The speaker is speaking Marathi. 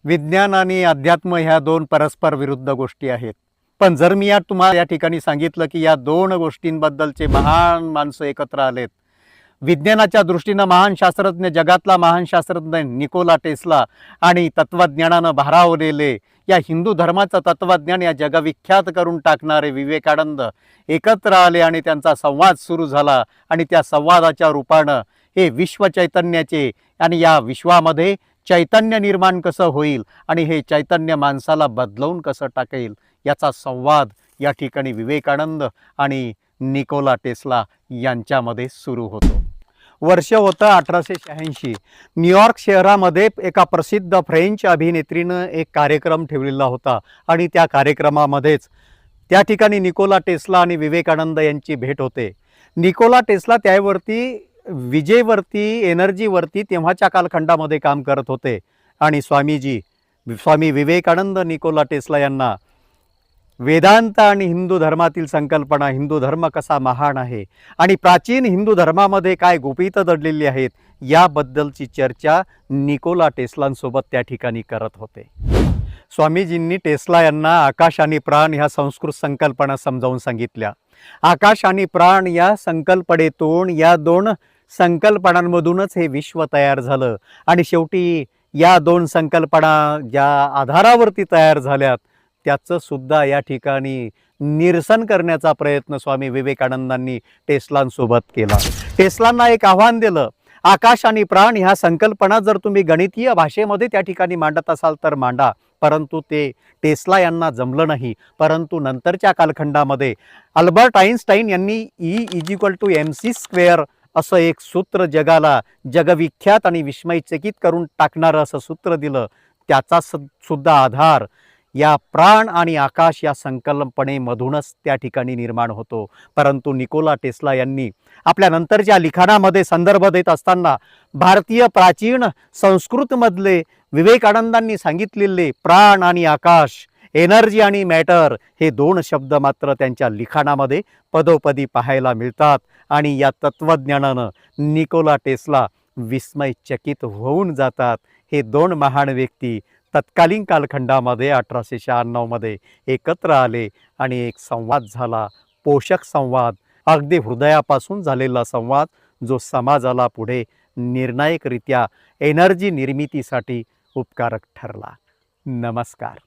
विज्ञान आणि अध्यात्म ह्या दोन परस्पर विरुद्ध गोष्टी आहेत. पण जर मी तुम्हाला या ठिकाणी सांगितलं की या दोन गोष्टींबद्दलचे महान माणसं एकत्र आलेत. विज्ञानाच्या दृष्टीनं महान शास्त्रज्ञ, जगातला महान शास्त्रज्ञ निकोला टेस्ला आणि तत्त्वज्ञानानं भारावलेले या हिंदू धर्माचं तत्त्वज्ञान या जगविख्यात करून टाकणारे विवेकानंद एकत्र आले आणि त्यांचा संवाद सुरू झाला. आणि त्या संवादाच्या रूपानं हे विश्व चैतन्याचे आणि या विश्वामध्ये चैतन्य निर्माण कसं होईल आणि हे चैतन्य माणसाला बदलवून कसं टाकेल याचा संवाद या ठिकाणी विवेकानंद आणि निकोला टेस्ला यांच्यामध्ये सुरू होतो. वर्ष होतं 1886. न्यूयॉर्क शहरामध्ये एका प्रसिद्ध फ्रेंच अभिनेत्रीनं एक कार्यक्रम ठेवलेला होता आणि त्या कार्यक्रमामध्येच त्या ठिकाणी निकोला टेस्ला आणि विवेकानंद यांची भेट होते. निकोला टेस्ला त्यावरती विजेवरती, एनर्जीवरती तेव्हाच्या कालखंडामध्ये काम करत होते आणि स्वामी विवेकानंद निकोला टेस्ला यांना वेदांत आणि हिंदू धर्मातील संकल्पना, हिंदू धर्म कसा महान आहे आणि प्राचीन हिंदू धर्मामध्ये काय गुपितं दडलेली आहेत याबद्दलची चर्चा निकोला टेस्लांसोबत त्या ठिकाणी करत होते. स्वामीजींनी टेस्ला यांना आकाश आणि प्राण ह्या संस्कृत संकल्पना समजावून सांगितल्या. आकाश आणि प्राण या संकल्पनेतून, या दोन संकल्पनांमधूनच हे विश्व तयार झालं आणि शेवटी या दोन संकल्पना ज्या आधारावरती तयार झाल्यात त्याचं सुद्धा या ठिकाणी निरसन करण्याचा प्रयत्न स्वामी विवेकानंदांनी टेस्लांसोबत केला. टेस्लांना एक आव्हान दिलं, आकाश आणि प्राण ह्या संकल्पना जर तुम्ही गणितीय भाषेमध्ये त्या ठिकाणी मांडत असाल तर मांडा. परंतु ते टेस्ला यांना जमलं नाही. परंतु नंतरच्या कालखंडामध्ये अल्बर्ट आइन्स्टाईन यांनी E=mc² असं एक सूत्र जगाला जगविख्यात आणि विस्मयचकित करून टाकणारं असं सूत्र दिलं. त्याचा सुद्धा आधार या प्राण आणि आकाश या संकल्पनेमधूनच त्या ठिकाणी निर्माण होतो. परंतु निकोला टेस्ला यांनी आपल्या नंतरच्या लिखाणामध्ये संदर्भ देत असताना भारतीय प्राचीन संस्कृतमधले विवेकानंदांनी सांगितलेले प्राण आणि आकाश, एनर्जी आणि मॅटर हे दोन शब्द मात्र त्यांच्या लिखाणामध्ये पदोपदी पाहायला मिळतात. आणि या तत्त्वज्ञानानं निकोला टेस्ला विस्मयचकित होऊन जातात. हे दोन महान व्यक्ती तत्कालीन कालखंडामध्ये 1896 मध्ये एकत्र आले आणि एक संवाद झाला, पोषक संवाद, अगदी हृदयापासून झालेला संवाद, जो समाजाला पुढे निर्णायकरित्या एनर्जी निर्मितीसाठी उपकारक ठरला. नमस्कार.